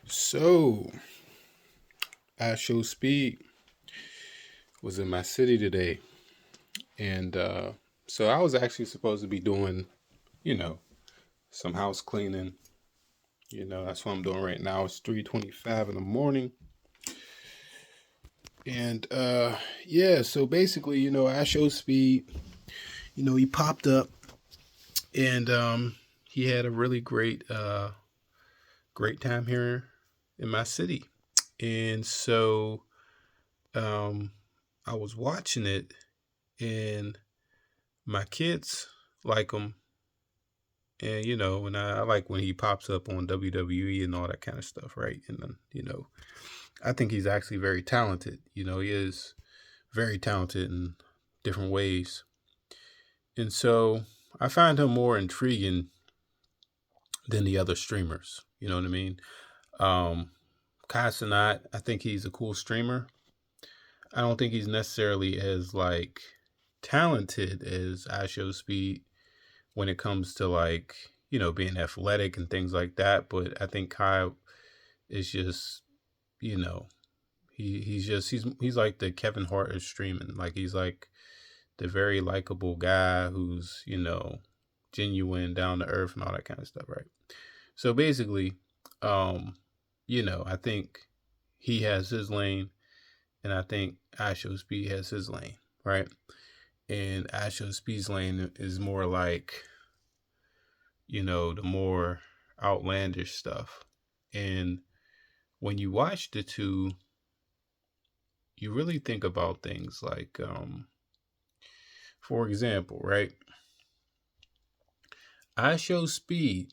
So, iShowspeed was in my city today, and so I was actually supposed to be doing, you know, some house cleaning. That's what I'm doing right now. It's 3:25 in the morning, and yeah. So basically, iShowspeed, he popped up, and he had a really great time here in my city, and so um, I was watching it, and my kids like him, and and I like when he pops up on WWE and all that kind of stuff, right? And then I think he's actually very talented. He is very talented in different ways, and so I find him more intriguing than the other streamers. You know what I mean? Um, Kai Cenat, I think he's a cool streamer. I don't think he's necessarily as like talented as I Show Speed when it comes to like being athletic and things like that. But I think Kyle is just you know he's like the Kevin Hart is streaming. Like he's like the very likable guy who's genuine, down to earth, and all that kind of stuff, right? So basically, um, I think he has his lane, and I think I Show Speed has his lane, right? And I Show Speed's lane is more like the more outlandish stuff. And when you watch the two, you really think about things like, for example, right? I Show Speed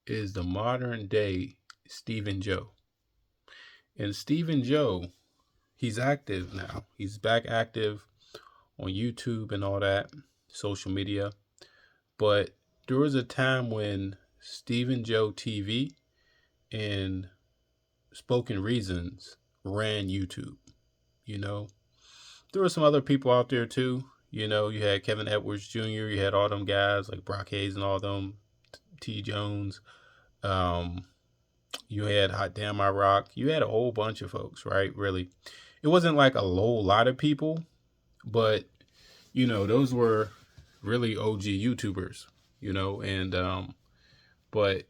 is the modern day Stephen Joe. And Stephen Joe, he's active now. He's back active on YouTube and all that, social media. But there was a time when Stephen Joe TV and Spoken Reasons ran YouTube. You know, there were some other people out there too. You had Kevin Edwards Jr., you had all them guys like Brock Hayes and all them, T. Jones. Um, you had Hot Damn I Rock. You had a whole bunch of folks, right? Really. It wasn't like a whole lot of people, but, those were really OG YouTubers, and, but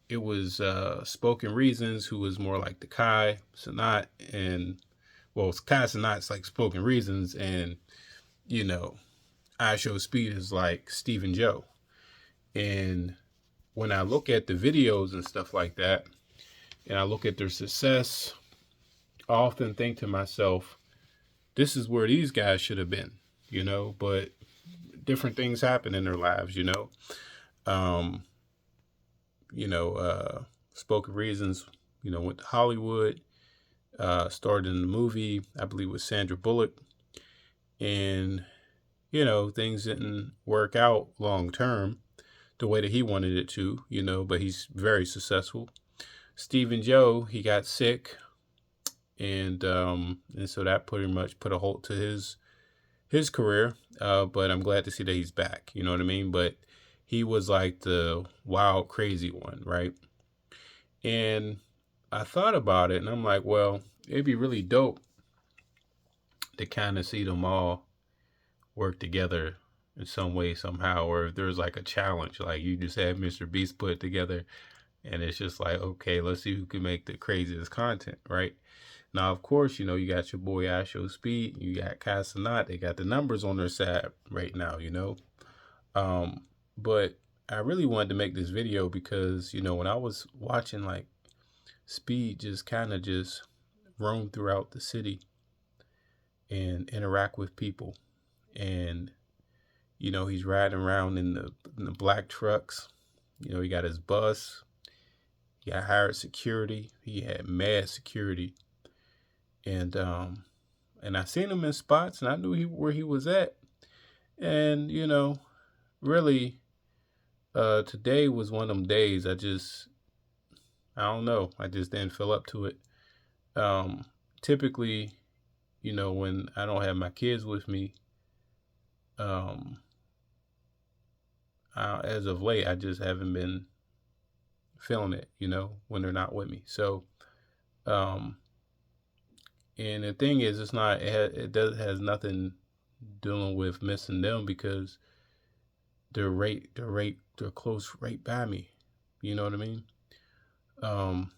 it was Spoken Reasons, who was more like the Kai Sanat, and well, Kai Sanat's like Spoken Reasons, and you know, I Show Speed is like Stephen Joe. And when I look at the videos and stuff like that, and I look at their success, I often think to myself, this is where these guys should have been, but different things happen in their lives, Um, Spoken Reasons, went to Hollywood, started in the movie, I believe with Sandra Bullock, and things didn't work out long term the way that he wanted it to, but he's very successful. Stephen Joe, he got sick, and so that pretty much put a halt to his career. But I'm glad to see that he's back. You know what I mean? But he was like the wild, crazy one, right? And I thought about it, and I'm like, well, it'd be really dope to kind of see them all work together in some way, somehow, or if there's like a challenge, like you just had Mr. Beast put it together, and it's just like, okay, let's see who can make the craziest content, right? Now, of course, you got your boy I Show Speed, you got Kai Cenat, they got the numbers on their side right now, but I really wanted to make this video because, when I was watching like Speed just kind of just roam throughout the city and interact with people, and he's riding around in the black trucks. He got his bus. He got hired security. He had mad security, and I seen him in spots, and I knew where he was at. And really, today was one of them days. I don't know. I just didn't feel up to it. Typically, when I don't have my kids with me, um, as of late, I just haven't been feeling it, when they're not with me. So Um, and the thing is, it's not. It has nothing dealing with missing them because they're close right by me. You know what I mean? Um,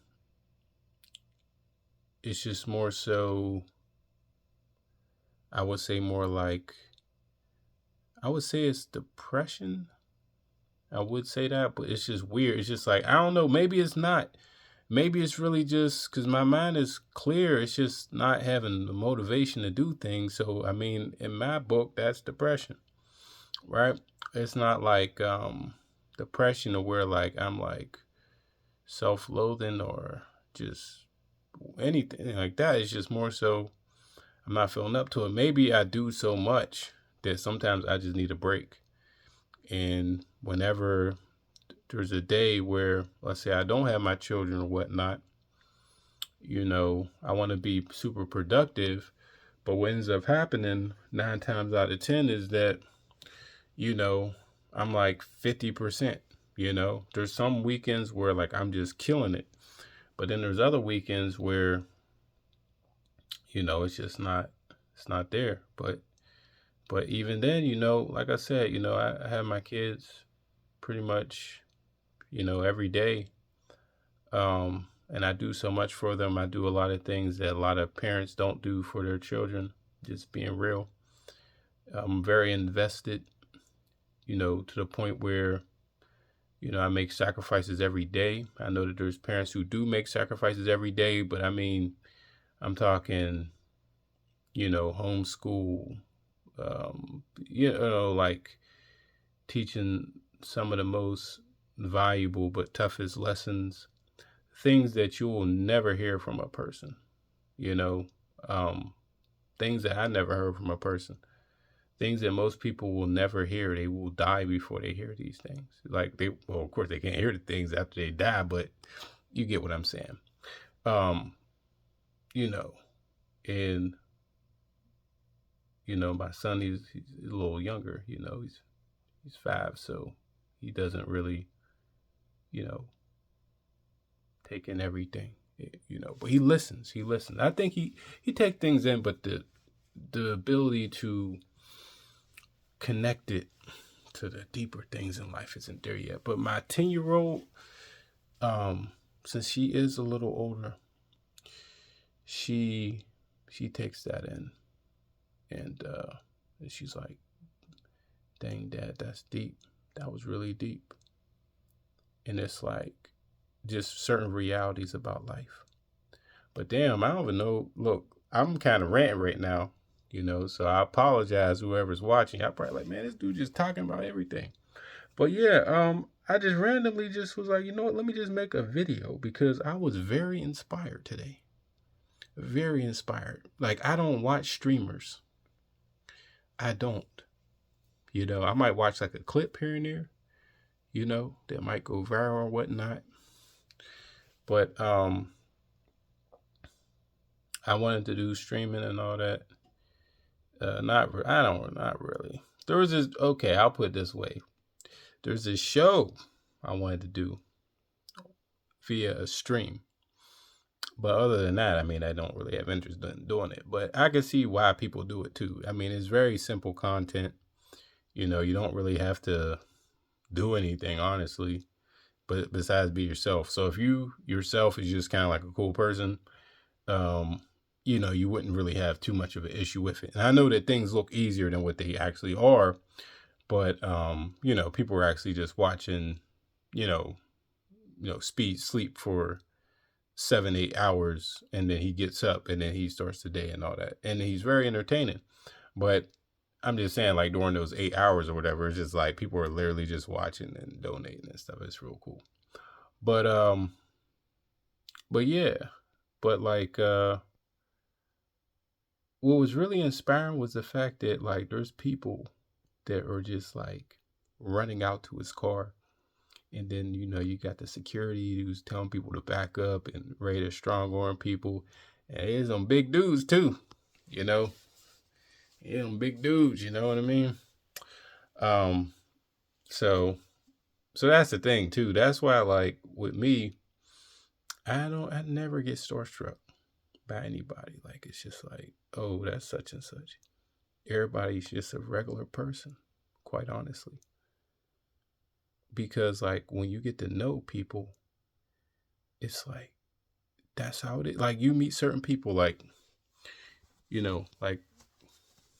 it's just more so. I would say more like. I would say it's depression. I would say that, but it's just weird. It's just like I don't know. Maybe it's not. Maybe it's really just because my mind is clear. It's just not having the motivation to do things. So I mean, in my book, that's depression, right? It's not like depression or where like I'm like self-loathing or just anything like that. It's just more so I'm not feeling up to it. Maybe I do so much that sometimes I just need a break. And whenever there's a day where, let's say, I don't have my children or whatnot, I want to be super productive. But what ends up happening 9 times out of 10 is that, you know, I'm like 50%. There's some weekends where like I'm just killing it. But then there's other weekends where, it's not there. But even then, like I said, I have my kids pretty much, every day. And I do so much for them. I do a lot of things that a lot of parents don't do for their children, just being real. I'm very invested, to the point where, I make sacrifices every day. I know that there's parents who do make sacrifices every day, but I mean, I'm talking, homeschool, like teaching some of the most valuable but toughest lessons, things that you will never hear from a person, you know, um, things that I never heard from a person, things that most people will never hear. They will die before they hear these things. Well, of course, they can't hear the things after they die, but you get what I'm saying. Um, you know, and my son, he's a little younger. He's 5, so he doesn't really, you know, take in everything. But he listens. He listens. I think he take things in, but the ability to connect it to the deeper things in life isn't there yet. But my 10-year-old, since she is a little older, she takes that in, and she's like, "Dang, Dad, that's deep. That was really deep." And it's like just certain realities about life. But damn, I don't even know. Look, I'm kind of ranting right now, so I apologize whoever's watching. I'm probably like, man, this dude just talking about everything. But yeah, I just randomly just was like, you know what, let me just make a video because I was very inspired today. Very inspired. Like, I don't watch streamers. I don't. I might watch like a clip here and there, that might go viral or whatnot. But I wanted to do streaming and all that. Not really. There was this, okay, I'll put it this way. There's this show I wanted to do via a stream. But other than that, I mean, I don't really have interest in doing it. But I can see why people do it too. I mean, it's very simple content. You don't really have to do anything, honestly, but besides be yourself. So if you yourself is just kind of like a cool person, you wouldn't really have too much of an issue with it. And I know that things look easier than what they actually are, but people are actually just watching, Speed sleep for 7-8 hours, and then he gets up and then he starts the day and all that, and he's very entertaining. But I'm just saying, like, during those 8 hours or whatever, it's just like people are literally just watching and donating and stuff. It's real cool. But yeah, but like what was really inspiring was the fact that like there's people that are just like running out to his car, and then you got the security who's telling people to back up and ready to strong arm people, and there's some big dudes too, yeah, them big dudes, you know what I mean? So that's the thing too. That's why, like, with me, I never get starstruck by anybody. Like, it's just like, oh, that's such and such. Everybody's just a regular person, quite honestly. Because like when you get to know people, it's like that's how it is. Like you meet certain people, like, like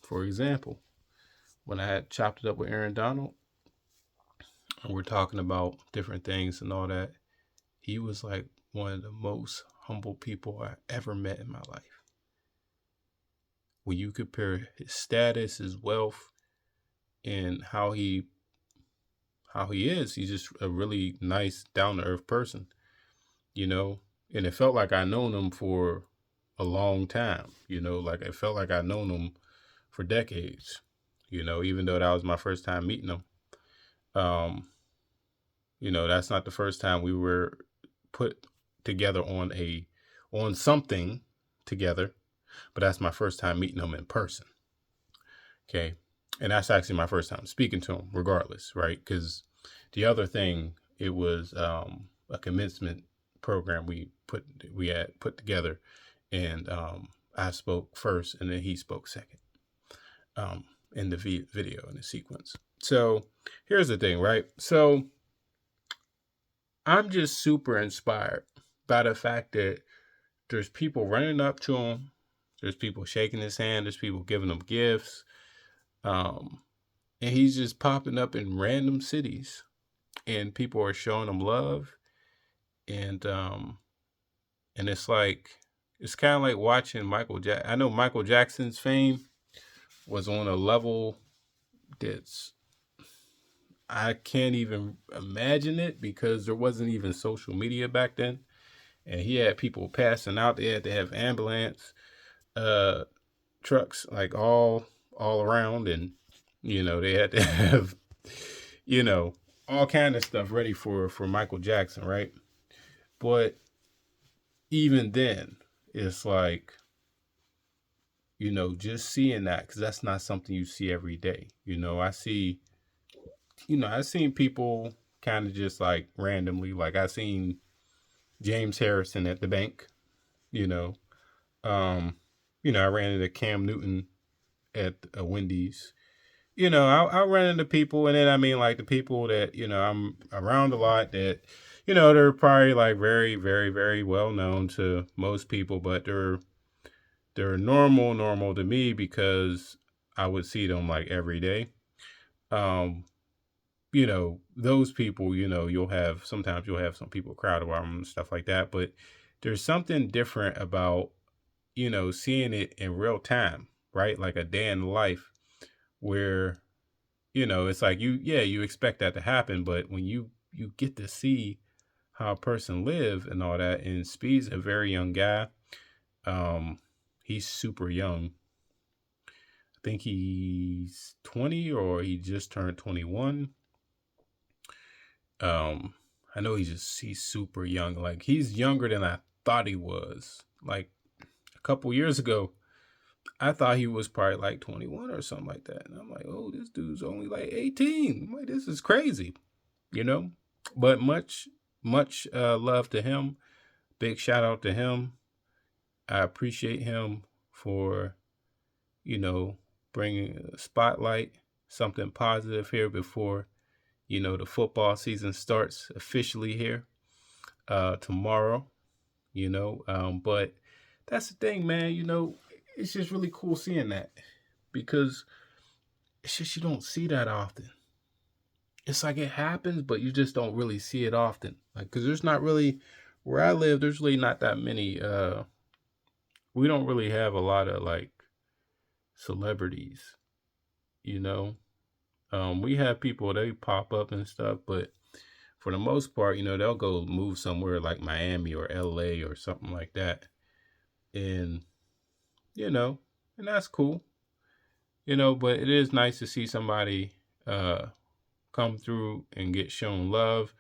for example, when I had chopped it up with Aaron Donald, and we're talking about different things and all that, he was like one of the most humble people I ever met in my life. When you compare his status, his wealth, and how he is, he's just a really nice, down to earth person, you know. And it felt like I known him for a long time, like it felt like I known him for decades, even though that was my first time meeting him. Um, that's not the first time we were put together on something together, but that's my first time meeting him in person. Okay. And that's actually my first time speaking to him, regardless, right? Because the other thing, it was a commencement program we had put together, and I spoke first, and then he spoke second in the video in the sequence. So here's the thing, right? So I'm just super inspired by the fact that there's people running up to him, there's people shaking his hand, there's people giving him gifts, and he's just popping up in random cities, and people are showing him love, and it's like it's kind of like watching Michael Jackson. I know Michael Jackson's fame was on a level that's I can't even imagine it because there wasn't even social media back then, and he had people passing out. They had to have ambulance uh, trucks like all around, and they had to have you know all kind of stuff ready for Michael Jackson, right? But even then, it's like just seeing that, because that's not something you see every day. I've seen people kind of just like randomly, like I seen James Harrison at the bank, you know. I ran into Cam Newton at a Wendy's. I run into people, and then I mean like the people that, I'm around a lot that, they're probably like very, very, very well known to most people, but they're normal to me because I would see them like every day. Um, those people, sometimes you'll have some people crowd around them and stuff like that, but there's something different about, seeing it in real time, right? Like a day in life where, it's like you expect that to happen, but when you get to see how a person live and all that, and Speed's a very young guy. He's super young. I think he's 20 or he just turned 21. I know he's super young. Like he's younger than I thought he was. Like a couple years ago, I thought he was probably like 21 or something like that. And I'm like, oh, this dude's only like 18. I'm like, this is crazy, you know? But much love to him. Big shout out to him. I appreciate him for, bringing a spotlight, something positive here before, the football season starts officially here tomorrow, but that's the thing, man. It's just really cool seeing that because it's just you don't see that often. It's like it happens, but you just don't really see it often. Like, because there's not really, where I live, there's really not that many, we don't really have a lot of like celebrities, you know? We have people, they pop up and stuff, but for the most part, they'll go move somewhere like Miami or LA or something like that. And, you know, and that's cool, but it is nice to see somebody come through and get shown love.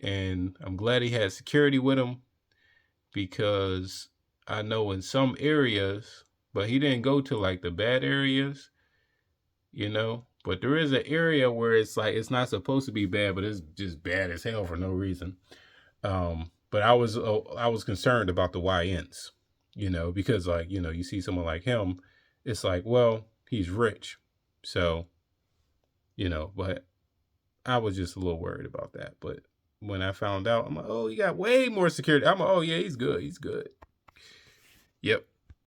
And I'm glad he had security with him because I know in some areas, but he didn't go to like the bad areas, but there is an area where it's like it's not supposed to be bad, but it's just bad as hell for no reason. But I was concerned about the YNs, because like, you see someone like him, it's like, well, he's rich. So, but I was just a little worried about that. But when I found out, I'm like, oh, he got way more security. I'm like, oh yeah, he's good. He's good. Yep.